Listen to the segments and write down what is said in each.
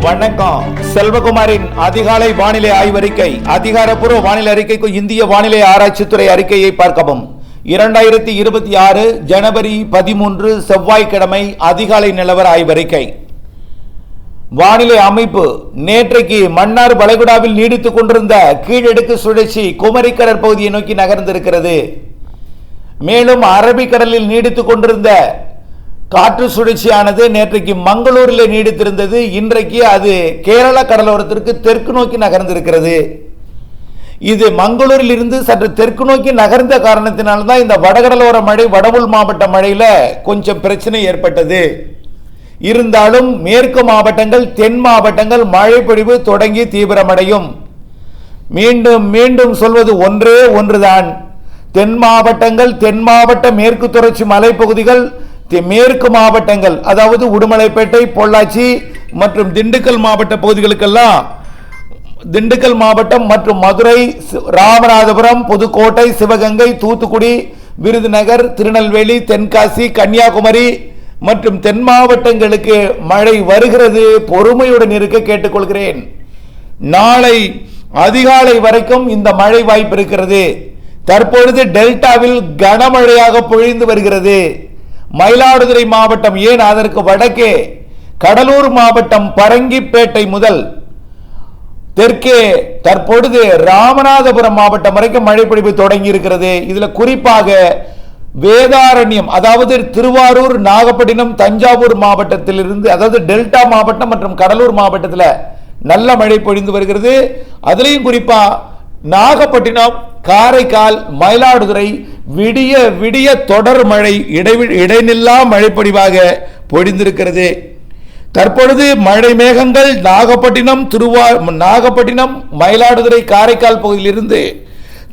வணக்கம். செல்வகுமாரின் அதிகாலை வானிலை ஆய்வறிக்கை. அதிகாரப்பூர்வ வானிலை அறிக்கைக்கு இந்திய வானிலை ஆராய்ச்சித்துறை அறிக்கையை பார்க்கவும். 2026 ஜனவரி 13 செவ்வாய்க்கிழமை அதிகாலை நிலவர ஆய்வறிக்கை. வானிலை அமைப்பு. நேற்றைக்கு மன்னார் வளைகுடாவில் நீடித்துக் கொண்டிருந்த கீழடுக்கு சுழற்சி குமரி கடற்பகுதியை நோக்கி நகர்ந்திருக்கிறது. மேலும் அரபிக்கடலில் நீடித்துக் கொண்டிருந்த காற்று சுழற்சியானது நேற்றைக்கு மங்களூரில் நீடித்திருந்தது. இன்றைக்கு அது கேரள கடலோரத்திற்கு தெற்கு நோக்கி நகர்ந்திருக்கிறது. இது மங்களூரில் இருந்து சற்று தெற்கு நோக்கி நகர்ந்த காரணத்தினால்தான் இந்த வடகடலோர மழை, வடவுள் மாவட்ட மழையில கொஞ்சம் பிரச்சனை ஏற்பட்டது. இருந்தாலும் மேற்கு மாவட்டங்கள், தென் மாவட்டங்கள் மழை பொழிவு தொடங்கி தீவிரமடையும். மீண்டும் மீண்டும் சொல்வது ஒன்றே ஒன்றுதான். தென் மாவட்டங்கள், தென் மாவட்ட மேற்கு தொடர்ச்சி மலைப்பகுதிகள், மேற்கு மாவட்டங்கள் அதாவது உடுமலைப்பேட்டை, பொள்ளாச்சி மற்றும் திண்டுக்கல் மாவட்ட பகுதிகளுக்கெல்லாம், திண்டுக்கல் மாவட்டம் மற்றும் மதுரை, ராமநாதபுரம், புதுக்கோட்டை, சிவகங்கை, தூத்துக்குடி, விருதுநகர், திருநெல்வேலி, தென்காசி, கன்னியாகுமரி மற்றும் தென் மாவட்டங்களுக்கு மழை வருகிறது. பொறுமையுடன் இருக்க கேட்டுக்கொள்கிறேன். நாளை அதிகாலை வரைக்கும் இந்த மழை வாய்ப்பு இருக்கிறது. தற்பொழுது டெல்டாவில் கனமழையாக பொழிந்து வருகிறது. மயிலாடுதுறை மாவட்டம், ஏன் அதற்கு வடக்கே கடலூர் மாவட்டம் பரங்கிப்பேட்டை முதல் தெற்கே தற்பொழுது ராமநாதபுரம் மாவட்டம் வரைக்கும் மழை பொழிவு தொடங்கி இருக்கிறது. இதுல குறிப்பாக வேதாரண்யம், அதாவது திருவாரூர், நாகப்பட்டினம், தஞ்சாவூர் மாவட்டத்திலிருந்து, அதாவது டெல்டா மாவட்டம் மற்றும் கடலூர் மாவட்டத்தில் நல்ல மழை பொழிந்து வருகிறது. அதுலேயும் குறிப்பா நாகப்பட்டினம், காரைக்கால், மயிலாடுதுறை விடிய விடிய தொடர் மழை, இடைநில்லா மழை பொழிவாக பொழிந்திருக்கிறது. தற்பொழுது மழை மேகங்கள் நாகப்பட்டினம், மயிலாடுதுறை, காரைக்கால் பகுதியிலிருந்து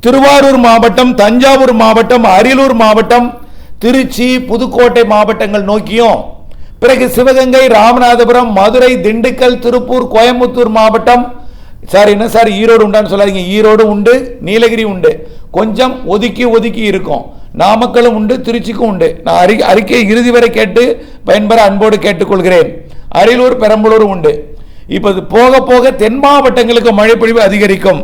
திருவாரூர் மாவட்டம், தஞ்சாவூர் மாவட்டம், அரியலூர் மாவட்டம், திருச்சி, புதுக்கோட்டை மாவட்டங்கள் நோக்கியும், பிறகு சிவகங்கை, ராமநாதபுரம், மதுரை, திண்டுக்கல், திருப்பூர், கோயம்புத்தூர் மாவட்டம், ஈரோடு உண்டான்னு சொல்லாதீங்க, ஈரோடு உண்டு, நீலகிரி உண்டு, கொஞ்சம் ஒதுக்கி ஒதுக்கி இருக்கும். நாமக்கலும் உண்டு, திருச்சிக்கும் உண்டு. நான் அறிக்கை இறுதி வரை கேட்டு பயன்பெற அன்போடு கேட்டுக்கொள்கிறேன். அரியலூர், பெரம்பலூர் உண்டு. இப்போது போக போக தென் மாவட்டங்களுக்கு மழை பொழிவு அதிகரிக்கும்.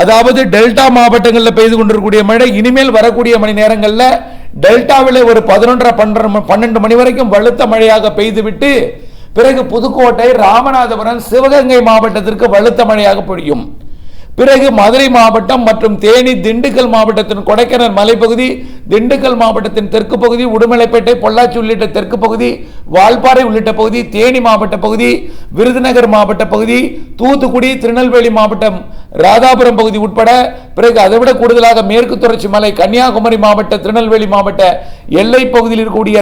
அதாவது டெல்டா மாவட்டங்களில் பெய்து கொண்டிருக்கக்கூடிய மழை இனிமேல் வரக்கூடிய மணி நேரங்களில் டெல்டாவில் ஒரு 11-12 மணி வரைக்கும் வலுத்த மழையாக பெய்துவிட்டு பிறகு புதுக்கோட்டை, ராமநாதபுரம், சிவகங்கை மாவட்டத்திற்கு வலுத்த மழையாக பொழியும். பிறகு மதுரை மாவட்டம் மற்றும் தேனி, திண்டுக்கல் மாவட்டத்தின் கொடைக்கானல் மலைப்பகுதி, திண்டுக்கல் மாவட்டத்தின் தெற்கு பகுதி, உடுமலைப்பேட்டை, பொள்ளாச்சி உள்ளிட்ட தெற்கு பகுதி, வால்பாறை உள்ளிட்ட பகுதி, தேனி மாவட்ட பகுதி, விருதுநகர் மாவட்ட பகுதி, தூத்துக்குடி, திருநெல்வேலி மாவட்டம், ராதாபுரம் பகுதி உட்பட, பிறகு அதைவிட கூடுதலாக மேற்கு தொடர்ச்சி மலை, கன்னியாகுமரி மாவட்ட, திருநெல்வேலி மாவட்ட எல்லை பகுதியில் இருக்கக்கூடிய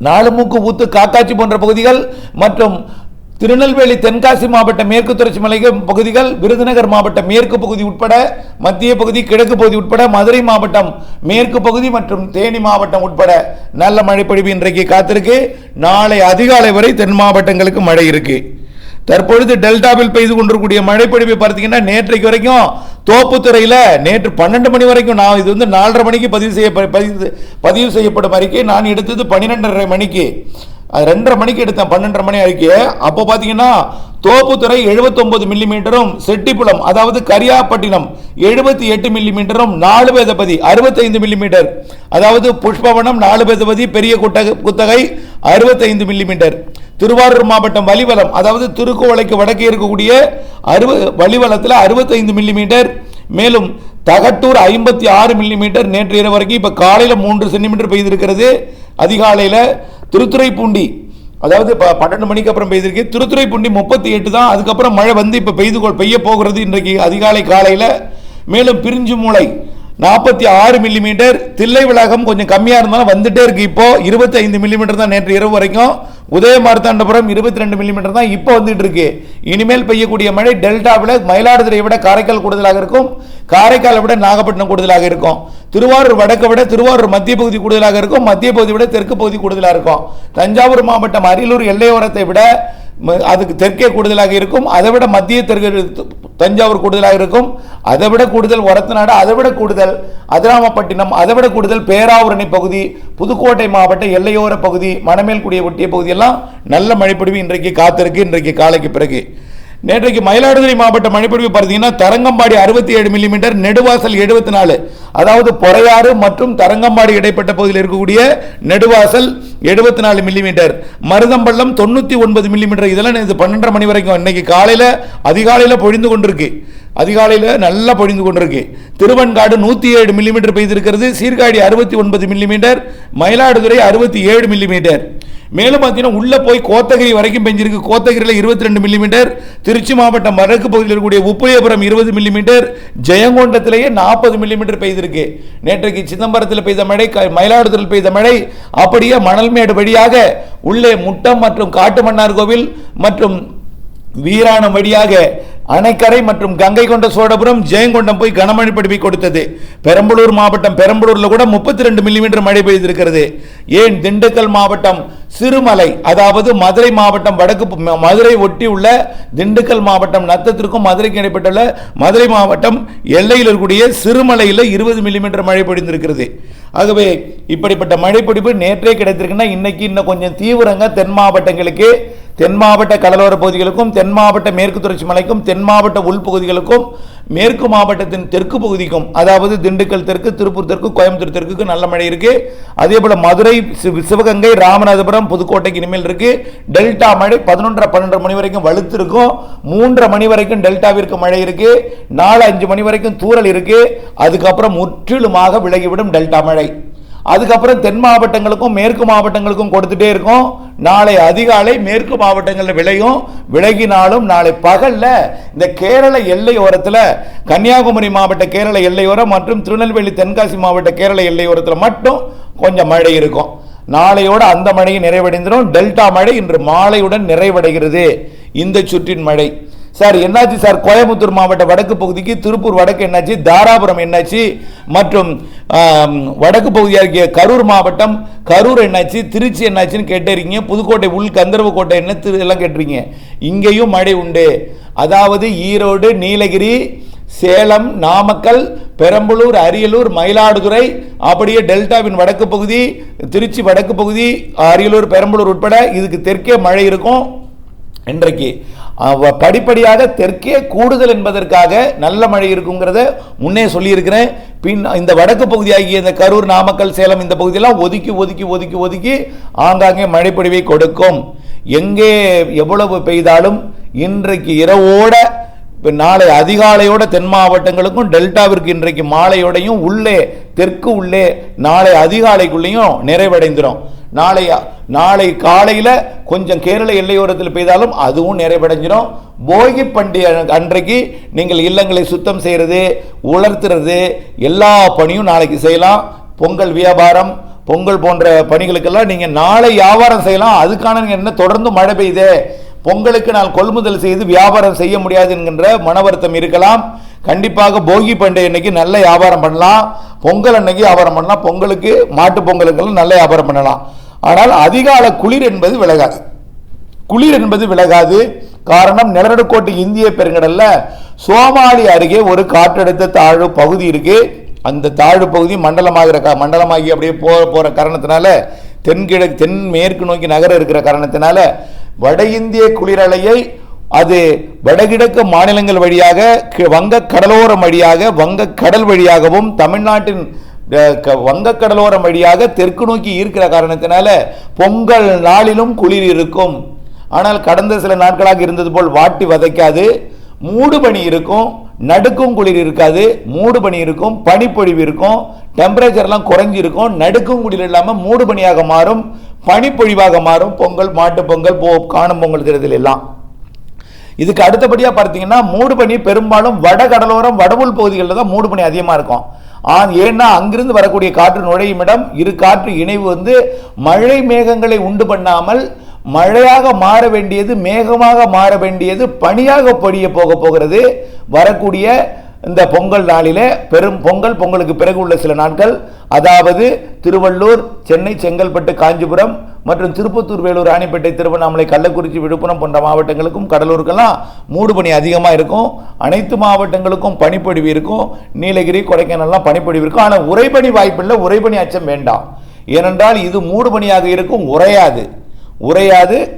நாலுமூக்கு ஊத்து, காக்காட்சி போன்ற பகுதிகள் மற்றும் திருநெல்வேலி, தென்காசி மாவட்ட மேற்கு தொடர்ச்சி மலை பகுதிகள், விருதுநகர் மாவட்ட மேற்கு பகுதி உட்பட, மத்திய பகுதி, கிழக்கு பகுதி உட்பட, மதுரை மாவட்டம் மேற்கு பகுதி மற்றும் தேனி மாவட்டம் உட்பட நல்ல மழை பொழிவு இன்றைக்கு காத்திருக்கு. நாளை அதிகாலை வரை தென் மாவட்டங்களுக்கு மழை இருக்கு. தற்பொழுது டெல்டாவில் பெய்து கொண்டிருக்கக்கூடிய மழை பொழிவை பார்த்தீங்கன்னா நேற்றைக்கு வரைக்கும் தோப்புத்துறையில் நேற்று 12 மணி வரைக்கும், நான் இது 4:30 மணிக்கு பதிவு செய்யப்படும் அறிக்கை. நான் எடுத்தது 12:30 மணிக்கு, 2:30 மணிக்கு எடுத்தேன் 12:30 மணி அறிக்கையை. அப்போ பார்த்தீங்கன்னா தோப்புத்துறை 79 மில்லிமீட்டரும், செட்டிப்புலம் அதாவது கரியாப்பட்டினம் 78 மில்லிமீட்டரும், 4 வேதபதி 65 மில்லிமீட்டர், அதாவது புஷ்பவனம் 4 வேதபதி, பெரிய குத்தகை 65 மில்லிமீட்டர், திருவாரூர் மாவட்டம் வலிவலம் அதாவது திருக்கோவளைக்கு வடக்கே இருக்கக்கூடிய வலிவலத்தில் 65 மில்லிமீட்டர், மேலும் தகட்டூர் 56 மில்லிமீட்டர் நேற்று இரவு வரைக்கும். இப்போ காலையில் 3 சென்டிமீட்டர் பெய்திருக்கிறது. அதிகாலையில் திருத்துறைப்பூண்டி, அதாவது 12 மணிக்கு அப்புறம் பெய்திருக்கு. திருத்துறைப்பூண்டி 38 தான். அதுக்கப்புறம் மழை வந்து இப்போ பெய்ய போகிறது இன்றைக்கு அதிகாலை காலையில். மேலும் பிரிஞ்சு மூளை 46 மில்லிமீட்டர், தில்லை விளாகம் கொஞ்சம் கம்மியாக இருந்தாலும் வந்துட்டே இருக்கு. இப்போ 25 மில்லிமீட்டர் தான் நேற்று இரவு வரைக்கும். உதயமார்த்தாண்டபுரம் 22 மில்லிமீட்டர் தான் இப்போ வந்துட்டு இருக்கு. இனிமேல் பெய்யக்கூடிய மழை டெல்டாவில் மயிலாடுதுறையை விட காரைக்கால் கூடுதலாக இருக்கும், காரைக்காலை விட நாகப்பட்டினம் கூடுதலாக இருக்கும், திருவாரூர் வடக்கை விட திருவாரூர் மத்திய பகுதி கூடுதலாக இருக்கும், மத்திய பகுதியை விட தெற்கு பகுதி கூடுதலாக இருக்கும். தஞ்சாவூர் மாவட்டம் அரியலூர் எல்லையோரத்தை விட அதுக்கு தெற்கே கூடுதலாக இருக்கும், அதை விட மத்திய தெற்கு தஞ்சாவூர் கூடுதலாக இருக்கும். அதை விட கூடுதல் ஒரத்தநாடு, அதை விட கூடுதல் அதிராமப்பட்டினம், அதை விட கூடுதல் பேராவூரணி பகுதி, புதுக்கோட்டை மாவட்ட எல்லையோர பகுதி, மணமேல்குடியை ஒட்டிய பகுதியெல்லாம் நல்ல மழைப்பொழிவு இன்றைக்கு காத்திருக்கு. இன்றைக்கு காலைக்கு பிறகு நேற்றைக்கு மயிலாடுதுறை மாவட்ட மழைப்பொழிவு பார்த்தீங்கன்னா தரங்கம்பாடி 67 மில்லிமீட்டர், நெடுவாசல் 74, அதாவது பொறையாறு மற்றும் தரங்கம்பாடி இடைப்பட்ட பகுதியில் இருக்கக்கூடிய நெடுவாசல் 74 மில்லிமீட்டர், மருதம்பள்ளம் 99 மில்லிமீட்டர். இதெல்லாம் 12:30 மணி வரைக்கும் இன்னைக்கு காலையில் அதிகாலையில் பொழிந்து கொண்டிருக்கு. அதிகாலையில் நல்லா பொழிந்து கொண்டிருக்கு. திருவன்காடு 107 மில்லிமீட்டர் பெய்திருக்கிறது. Sirkazhi 69 millimetre, Mayiladuthurai 67 millimetre. மேலும் பார்த்தீங்கன்னா உள்ள போய் கோத்தகிரி வரைக்கும் பெஞ்சிருக்கு. கோத்தகிரியில் 22 மில்லிமீட்டர், திருச்சி மாவட்டம் வடக்கு பகுதியில் இருக்கக்கூடிய உப்பயபுரம் 20 மில்லிமீட்டர், ஜெயங்கொண்டத்திலேயே 40 மில்லிமீட்டர் பெய்திருக்கு. நேற்றைக்கு சிதம்பரத்தில் பெய்த மழை, மயிலாடுதுறையில் பெய்த மழை அப்படியே மணல்மேடு வழியாக உள்ளே முட்டம் மற்றும் காட்டுமன்னார் கோவில் மற்றும் வீராணம் வழியாக அணைக்கரை மற்றும் கங்கை கொண்ட சோழபுரம், ஜெயங்கொண்டம் போய் கனமழை பொழிவை கொடுத்தது. பெரம்பலூர் மாவட்டம் பெரம்பலூர்ல கூட 32 மில்லிமீட்டர் மழை பெய்திருக்கிறது. ஏன் திண்டுக்கல் மாவட்டம் சிறுமலை, அதாவது மதுரை மாவட்டம் வடக்கு மதுரை ஒட்டி உள்ள திண்டுக்கல் மாவட்டம் நத்தத்திற்கும் மதுரைக்கு இடைப்பட்டுள்ள மதுரை மாவட்டம் எல்லையில் இருக்கக்கூடிய சிறுமலையில் 20 மில்லிமீட்டர் மழை பொழிந்திருக்கிறது. ஆகவே இப்படிப்பட்ட மழைப்பொழிவு நேற்றே கிடைத்திருக்குன்னா இன்னைக்கு இன்னும் கொஞ்சம் தீவிரங்க தென் மாவட்டங்களுக்கு, தென் மாவட்ட கடலோர பகுதிகளுக்கும், தென் மாவட்ட மேற்கு தொடர்ச்சி மலைக்கும், தென் மாவட்ட உள்பகுதிகளுக்கும், மேற்கு மாவட்டத்தின் தெற்கு பகுதிக்கும், அதாவது திண்டுக்கல் தெற்கு, திருப்பூர் தெற்கு, கோயம்புத்தூர் தெற்கு நல்ல மழை இருக்கு. அதே போல மதுரை, சிவகங்கை, ராமநாதபுரம், புதுக்கோட்டைக்கு இனிமேல் இருக்கு. டெல்டா மழை 11:30 மணி வரைக்கும் வலுத்து இருக்கும். 3:30 மணி வரைக்கும் டெல்டாவிற்கு மழை இருக்கு. 4-5 மணி வரைக்கும் தூறல் இருக்கு. அதுக்கப்புறம் முற்றிலுமாக விலகிவிடும் டெல்டா மழை. அதுக்கப்புறம் தென் மாவட்டங்களுக்கும் மேற்கு மாவட்டங்களுக்கும் கொடுத்துட்டே இருக்கும். நாளை அதிகாலை மேற்கு மாவட்டங்களில் விளையும். விலகினாலும் நாளை பகல்ல இந்த கேரள எல்லையோரத்தில், கன்னியாகுமரி மாவட்ட கேரள எல்லையோரம் மற்றும் திருநெல்வேலி தென்காசி மாவட்ட கேரள எல்லையோரத்தில் மட்டும் கொஞ்சம் மழை இருக்கும். நாளையோட அந்த மழையை நிறைவடைந்துடும். டெல்டா மழை இன்று மாலையுடன் நிறைவடைகிறது. இந்த சுற்றின் மழை சார் என்னாச்சு சார்? கோயம்புத்தூர் மாவட்ட வடக்கு பகுதிக்கு, திருப்பூர் வடக்கு என்னாச்சு, தாராபுரம் என்னாச்சு, மற்றும் வடக்கு பகுதியாக கரூர் மாவட்டம் கரூர் என்னாச்சு, திருச்சி என்னாச்சுன்னு கேட்டிருக்கீங்க. புதுக்கோட்டை உள் கந்தர்வ கோட்டை என்ன எல்லாம் கேட்டிருக்கீங்க. இங்கேயும் மழை உண்டு. அதாவது ஈரோடு, நீலகிரி, சேலம், நாமக்கல், பெரம்பலூர், அரியலூர், மயிலாடுதுறை, அப்படியே டெல்டாவின் வடக்கு பகுதி, திருச்சி வடக்கு பகுதி, அரியலூர், பெரம்பலூர் உட்பட இதுக்கு தெற்கே மழை இருக்கும். இன்றைக்கு படிப்படியாக தெற்கே கூடுதல் என்பதற்காக நல்ல மழை இருக்குங்கிறத முன்னே சொல்லியிருக்கிறேன். பின் இந்த வடக்கு பகுதியாகிய இந்த கரூர், நாமக்கல், சேலம் இந்த பகுதியெல்லாம் ஒதுக்கி ஒதுக்கி ஒதுக்கி ஒதுக்கி ஆங்காங்கே மழைப்பொழிவை கொடுக்கும். எங்கே எவ்வளவு பெய்தாலும் இன்றைக்கு இரவோட, நாளை அதிகாலையோட தென் மாவட்டங்களுக்கும் டெல்டாவிற்கு இன்றைக்கு மாலையோடையும் உள்ளே தெற்கு உள்ளே நாளை அதிகாலைக்குள்ளேயும் நிறைவடைந்துடும். நாளை காலையில் கொஞ்சம் கேரள எல்லையோரத்தில் பெய்தாலும் அதுவும் நிறைவடைஞ்சிடும். போகி பண்டிகை அன்றைக்கு நீங்கள் இல்லங்களை சுத்தம் செய்கிறது, உலர்த்துறது எல்லா பணியும் நாளைக்கு செய்யலாம். பொங்கல் வியாபாரம், பொங்கல் போன்ற பணிகளுக்கெல்லாம் நீங்கள் நாளை வியாபாரம் செய்யலாம். அதுக்கான என்ன தொடர்ந்து மழை பெய்யுது, பொங்கலுக்கு நான் கொள்முதல் செய்து வியாபாரம் செய்ய முடியாது என்கின்ற மன வருத்தம் இருக்கலாம். கண்டிப்பாக போகி பண்டிகை அன்னைக்கு நல்ல வியாபாரம் பண்ணலாம். பொங்கல் அன்னைக்கு வியாபாரம் பண்ணலாம். பொங்கலுக்கு, மாட்டு பொங்கலுக்கெல்லாம் நல்ல வியாபாரம் பண்ணலாம். ஆனால் அதிகால குளிர் என்பது விலகாது. குளிர் என்பது விலகாது. காரணம், நிலநடுக்கோட்டு இந்திய பெருங்கடல்ல சோமாலி அருகே ஒரு காற்றழுத்த தாழ்வு பகுதி இருக்கு. அந்த தாழ்வு பகுதி மண்டலமாகி அப்படியே போற காரணத்தினால தென் மேற்கு நோக்கி நகர இருக்கிற காரணத்தினால வட இந்திய குளிரலையை அது வடகிழக்கு மாநிலங்கள் வழியாக, வங்க கடலோரம் வழியாக, வங்க கடல் வழியாகவும், தமிழ்நாட்டின் வங்கக்கடலோரம் வழியாக தெற்கு நோக்கி ஈர்க்கிற காரணத்தினால பொங்கல் நாளிலும் குளிர் இருக்கும். ஆனால் கடந்த சில நாட்களாக இருந்தது போல் வாட்டி வதைக்காது. மூடு பனி இருக்கும், நடுக்கும் குளிர் இருக்காது. மூடு பனி இருக்கும், பனிப்பொழிவு இருக்கும், டெம்பரேச்சர்லாம் குறைஞ்சிருக்கும். நடுக்கும் குளிர் இல்லாமல் மூடு பனியாக மாறும், பனிப்பொழிவாக மாறும். பொங்கல், மாட்டு பொங்கல், காணும் பொங்கல் தினத்தில் எல்லாம். இதுக்கு அடுத்தபடியாக பார்த்தீங்கன்னா மூடு பனி பெரும்பாலும் வட கடலோரம், வடவுள் பகுதிகளில் தான் மூடு பனி அதிகமாக இருக்கும். ஏன்னா அங்கிருந்து வரக்கூடிய காற்று நுழையும் இடம், இரு காற்று இணைவு மழை மேகங்களை உண்டு பண்ணாமல் மழையாக மாற வேண்டியது மேகமாக மாற வேண்டியது பனியாக பொழிய போகிறது. வரக்கூடிய இந்த பொங்கல் நாளிலே, பெரும் பொங்கலுக்கு பிறகு உள்ள சில நாட்கள், அதாவது திருவள்ளூர், சென்னை, செங்கல்பட்டு, காஞ்சிபுரம், மற்றும் திருப்பத்தூர், வேலூர், ராணிப்பேட்டை, திருவண்ணாமலை, கள்ளக்குறிச்சி, விழுப்புரம் போன்ற மாவட்டங்களுக்கும் கடலூருக்கெல்லாம் மூடுபனி அதிகமாக இருக்கும். அனைத்து மாவட்டங்களுக்கும் பனிப்பொழிவு இருக்கும். நீலகிரி, கொடைக்கானல்லாம் பனிப்பொழிவு இருக்கும். ஆனால் உறைபனி வாய்ப்பில்லை. உறைபனி அச்சம் வேண்டாம். ஏனென்றால் இது மூடுபனியாக இருக்கும், உறையாது.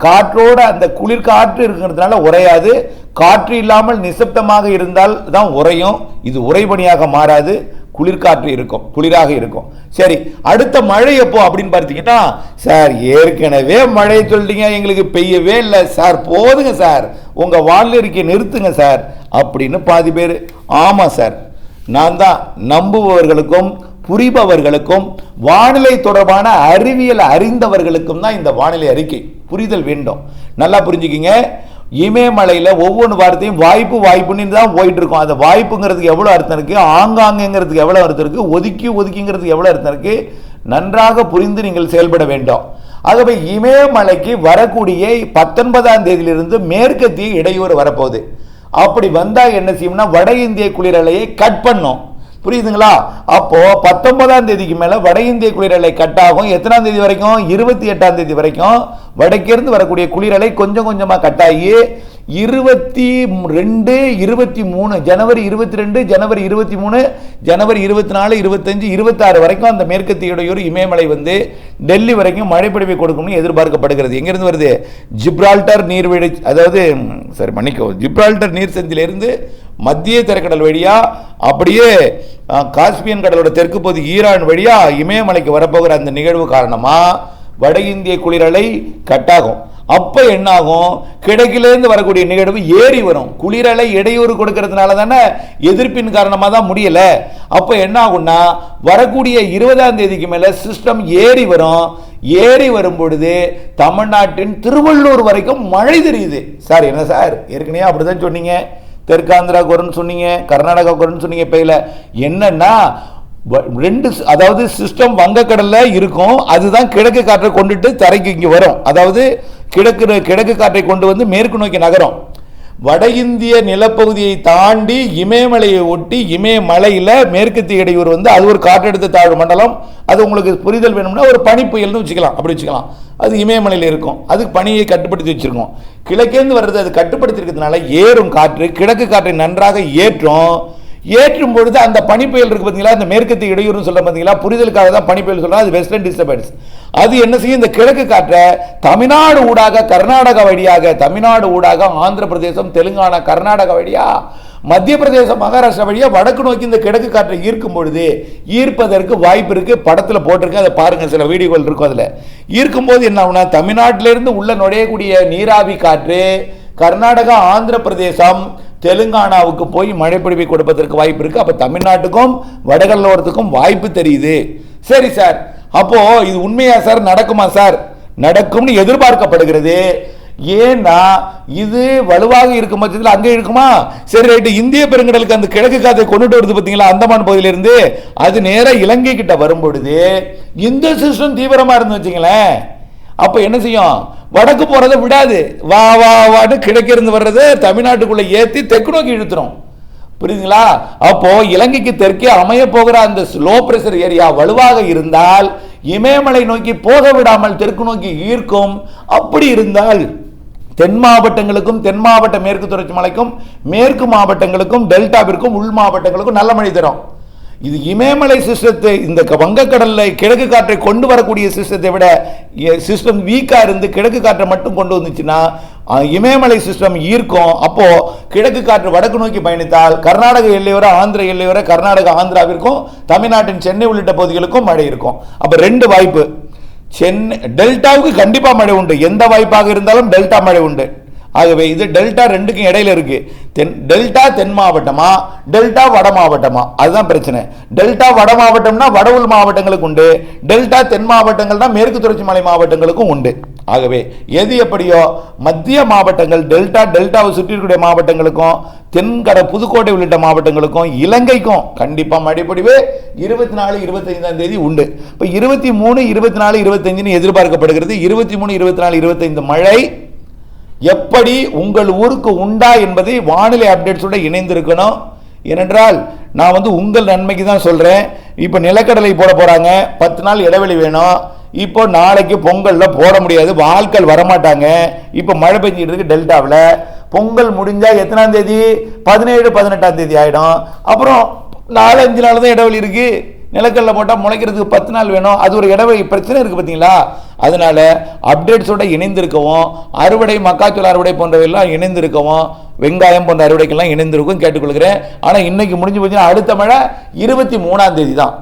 காற்றோட அந்த குளிர் காற்று இருக்கிறதுனால உறையாது. காற்று இல்லாமல் நிசப்தமாக இருந்தால் தான் உறையும். இது உறைபனியாக மாறாது, குளிர்காற்று இருக்கும், குளிராக இருக்கும். சரி, அடுத்த மழை எப்போ அப்படின்னு பார்த்தீங்கன்னா, சார் ஏற்கனவே மழை சொல்லிட்டீங்க, எங்களுக்கு பெய்யவே இல்லை சார், போதுங்க சார், உங்க வானிலை அறிக்கையை நிறுத்துங்க சார் அப்படின்னு பாதி பேர். ஆமா சார், நான் தான் நம்புபவர்களுக்கும் புரிபவர்களுக்கும் வானிலை தொடர்பான அறிவியல் அறிந்தவர்களுக்கும் தான் இந்த வானிலை அறிக்கை புரிதல் வேண்டும். நல்லா புரிஞ்சுக்கிங்க. இமயமலையில் ஒவ்வொரு வாரத்தையும் வாய்ப்புன்னு தான் போயிட்டு இருக்கோம். அந்த வாய்ப்புங்கிறதுக்கு எவ்வளோ அர்த்தம் இருக்கு, ஆங்காங்கிறதுக்கு எவ்வளோ அர்த்தம் இருக்கு, ஒதுக்கிங்கிறதுக்கு எவ்வளோ அர்த்தம் இருக்கு, நன்றாக புரிந்து நீங்கள் செயல்பட வேண்டும். ஆகவே இமயமலைக்கு வரக்கூடிய 19ஆம் தேதியிலிருந்து மேற்கத்திய இடையூறு வரப்போகுது. அப்படி வந்தா என்ன செய்யும்னா, வட இந்திய குளிரலையை கட் பண்ணும். புரியுதுங்களா? அப்போ 19ஆம் தேதிக்கு மேல வட இந்திய குளிரலை கட் ஆகும். எத்தனாம் தேதி வரைக்கும்? 28ஆம் தேதி வரைக்கும் வடக்கிருந்து வரக்கூடிய குளிரலை கொஞ்சம் கொஞ்சமா கட் ஆகி 22, 23, ஜனவரி 22, ஜனவரி 23, ஜனவரி 24, 25, 26 வரைக்கும் அந்த மேற்கத்திய இடையூறு இமயமலை வந்து டெல்லி வரைக்கும் மழை பொழிவை கொடுக்கும்னு எதிர்பார்க்கப்படுகிறது. எங்கிருந்து வருது? ஜிப்ரால்டர் நீர்வீழ்ச்சி, அதாவது ஜிப்ரால்டர் நீர் சந்திலிருந்து மத்திய தரைக்கடல் வழியா அப்படியே காஸ்பியன் கடலோட தெற்கு பகுதி ஈரான் வழியா இமயமலைக்கு வரப்போகிற அந்த நிகழ்வு காரணமா வட இந்திய குளிரலை கட்டாகும். அப்ப என்ன ஆகும்? கிழக்கிலிருந்து வரக்கூடிய நிகழ்வு ஏறி வரும். குளிரலை இடையூறு கொடுக்கறதுனால தானே, எதிர்ப்பின் காரணமாக தான் முடியல. அப்ப என்ன ஆகும்னா, வரக்கூடிய 20ஆம் தேதிக்கு மேல சிஸ்டம் ஏறி வரும். ஏறி வரும் பொழுது தமிழ்நாட்டின் திருவள்ளூர் வரைக்கும் மழை தெரியுது. சார் என்ன சார், ஏற்கனவே அப்படிதான் சொன்னீங்க, தெற்காந்திரா குறைன்னு சொன்னீங்க, கர்நாடகா குறைன்னு சொன்னீங்க. இப்ப என்னன்னா, ரெண்டு, அதாவது சிஸ்டம் வங்கக்கடல்ல இருக்கும், அதுதான் கிழக்கு காற்றை கொண்டுட்டு தரைக்கு இங்க வரும். அதாவது கிழக்கு காற்றை கொண்டு வந்து மேற்கு நோக்கி நகரும். வட இந்திய நிலப்பகுதியை தாண்டி இமயமலையை ஒட்டி இமயமலையில மேற்கத்திய இடையூறு வந்து அது ஒரு காற்றழுத்த தாழ்வு மண்டலம். அது உங்களுக்கு புரிதல் வேணும்னா ஒரு பனி புயல்னு வச்சுக்கலாம், அப்படி வச்சுக்கலாம். அது இமயமலையில் இருக்கும், அதுக்கு பனியை கட்டுப்படுத்தி வச்சிருக்கோம். கிழக்கேந்து வர்றது அது கட்டுப்படுத்தி இருக்கிறதுனால ஏறும் காற்று கிழக்கு காற்றை நன்றாக ஏற்றும் பொழுது அந்த பனிப்புயல் இருக்கு பார்த்தீங்களா, அந்த மேற்கத்திய இடையூறு சொல்ல பார்த்தீங்களா, புரிதலுக்காக தான் பனிப்புயல் சொல்றோம். அது வெஸ்டர்ன் டிஸ்டர்பன்ஸ். அது என்ன செய்யும்? இந்த கிழக்கு காற்றை தமிழ்நாடு ஊடாக, கர்நாடகா வழியாக, தமிழ்நாடு ஊடாக ஆந்திர பிரதேசம், தெலுங்கானா, கர்நாடகா வழியா, மத்திய பிரதேசம், மகாராஷ்டிரா வழியா வடக்கு நோக்கி இந்த கிழக்கு காற்றை ஈர்க்கும் பொழுது ஈர்ப்பதற்கு வாய்ப்பு இருக்கு. படத்தில் போட்டிருக்கு, அதை பாருங்க, சில வீடியோக்கள் இருக்கும். அதில் ஈர்க்கும் போது என்ன ஆகுனா, தமிழ்நாட்டிலிருந்து உள்ள நுழையக்கூடிய நீராவி காற்று கர்நாடகா, ஆந்திர பிரதேசம், தெலுங்கானாவுக்கு போய் மழை பொழிவை கொடுப்பதற்கு வாய்ப்பு இருக்கு. அப்ப தமிழ்நாட்டுக்கும் வடகடலோரத்துக்கும் வாய்ப்பு தெரியுது. சரி சார், அப்போ இது உண்மையா சார், நடக்குமா சார்? நடக்கும்னு எதிர்பார்க்கப்படுகிறது. ஏன்னா இது வலுவாக இருக்கும் பட்சத்தில் அங்கே இருக்குமா? சரி ரைட்டு, இந்திய பெருங்கடலுக்கு அந்த கிழக்கு காற்றை கொண்டுட்டு வருது பார்த்தீங்களா, அந்தமான் பகுதியிலிருந்து, அது நேரம் இலங்கை கிட்ட வரும்பொழுது இந்த சிஸ்டம் தீவிரமா இருந்து வச்சுங்களேன், அப்ப என்ன செய்யும்? வடக்கு போறதை விடாது, வா வா வான்னு கிழக்கிருந்து வர்றது தமிழ்நாட்டுக்குள்ள ஏத்தி தெற்கு நோக்கி இழுத்துரும். புரியுதுங்களா? அப்போ இலங்கைக்கு தெற்கே அமைய போகிற அந்த லோ பிரஷர் ஏரியா வலுவாக இருந்தால் இமயமலை நோக்கி போக விடாமல் தெற்கு நோக்கி ஈர்க்கும். அப்படி இருந்தால் தென் மாவட்டங்களுக்கும், தென் மாவட்ட மேற்கு தொடர்ச்சி மலைக்கும், மேற்கு மாவட்டங்களுக்கும், டெல்டாவிற்கும், உள் மாவட்டங்களுக்கும் நல்ல மழை தரும். இது இமயமலை சிஸ்டத்தை, இந்த வங்கக்கடல்ல கிழக்கு காற்றை கொண்டு வரக்கூடிய சிஸ்டத்தை விட சிஸ்டம் வீக்கா இருந்து கிழக்கு காற்றை மட்டும் கொண்டு வந்துச்சுன்னா இமயமலை சிஸ்டம் ஈர்க்கும். அப்போ கிழக்கு காற்று வடக்கு நோக்கி பயணித்தால் கர்நாடக எல்லையோர, ஆந்திர எல்லையோர, கர்நாடகா ஆந்திராவிற்கும், தமிழ்நாட்டின் சென்னை உள்ளிட்ட பகுதிகளுக்கும் மழை இருக்கும். அப்ப ரெண்டு வாய்ப்பு. சென்னை டெல்டாவுக்கு கண்டிப்பா மழை உண்டு, எந்த வாய்ப்பாக இருந்தாலும் டெல்டா மழை உண்டு. ஆகவே இது டெல்டா ரெண்டுக்கும் இடையில இருக்கு. டெல்டா தென் மாவட்டமா, டெல்டா வட மாவட்டமா, அதுதான் பிரச்சனை. டெல்டா வட மாவட்டம்னா வட உள் மாவட்டங்களுக்கு உண்டு, டெல்டா தென் மாவட்டங்கள்னா மேற்கு தொடர்ச்சி மலை மாவட்டங்களுக்கும் உண்டு. ஆகவே எது எப்படியோ மத்திய மாவட்டங்கள் டெல்டாவை சுற்றி இருக்கக்கூடிய மாவட்டங்களுக்கும், தென்கட புதுக்கோட்டை உள்ளிட்ட மாவட்டங்களுக்கும், இலங்கைக்கும் கண்டிப்பா மழைப்பொழிவு 24, 25ஆம் தேதி உண்டு. இப்ப 23, 24, 25 எதிர்பார்க்கப்படுகிறது. 23, 24, 25 மழை எப்படி உங்கள் ஊருக்கு உண்டா என்பதை வானிலை அப்டேட்ஸோட இணைந்திருக்கணும். ஏனென்றால் நான் உங்கள் நன்மைக்கு தான் சொல்றேன். இப்ப நிலக்கடலை போட போறாங்க, 10 நாள் இடைவெளி வேணும். இப்போ நாளைக்கு பொங்கல்ல போட முடியாது, ஆட்கள் வரமாட்டாங்க. இப்போ மழை பெஞ்சிட்டு இருக்கு டெல்டாவில். பொங்கல் முடிஞ்சா எத்தனாம் தேதி? 17, 18ஆம் தேதி ஆயிடும். அப்புறம் 4-5 நாள் தான் இடைவெளி இருக்கு. நிலக்கல்ல போட்டால் முளைக்கிறதுக்கு 10 நாள் வேணும். அது ஒரு இடைவெளி பிரச்சனை இருக்கு பார்த்தீங்களா? அதனால அப்டேட்ஸோட இணைந்திருக்கவும், அறுவடை மக்காச்சோள அறுவடை போன்றவையெல்லாம் இணைந்திருக்கவும், வெங்காயம் போன்ற அறுவடைக்கெல்லாம் இணைந்திருக்கும் கேட்டுக்கொள்கிறேன். ஆனால் இன்னைக்கு முடிஞ்சு போச்சுன்னா அடுத்த மழை 23ஆம் தேதி தான்.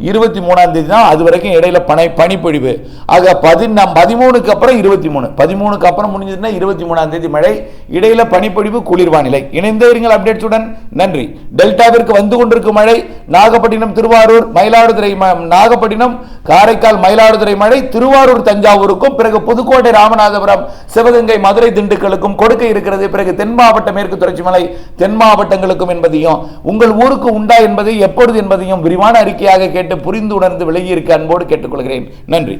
23ஆம் தேதி தான். அது வரைக்கும் இடையில பனிப்பொழிவு. ஆக 13க்கு அப்புறம் 13க்கு அப்புறம் முடிஞ்சதுன்னா 23ஆம் தேதி மழை, இடையில பனிப்பொழிவு, குளிர்வானிலை. இணைந்தவர்கள் அப்டேட்ஸுடன் நன்றி. டெல்டாவிற்கு வந்து கொண்டிருக்கும் மழை நாகப்பட்டினம், திருவாரூர், மயிலாடுதுறை, நாகப்பட்டினம், காரைக்கால், மயிலாடுதுறை மழை திருவாரூர், தஞ்சாவூருக்கும், பிறகு புதுக்கோட்டை, ராமநாதபுரம், சிவகங்கை, மதுரை, திண்டுக்கலுக்கும் கொடுக்க இருக்கிறது. பிறகு தென் மாவட்ட மேற்கு தொடர்ச்சி மலை தென் மாவட்டங்களுக்கும் என்பதையும், உங்கள் ஊருக்கு உண்டா என்பதை எப்பொழுது என்பதையும் விரிவான அறிக்கையாக கேட்டு புரிந்து உணர்ந்து விலகி இருக்க அன்போடு கேட்டுக்கொள்கிறேன். நன்றி.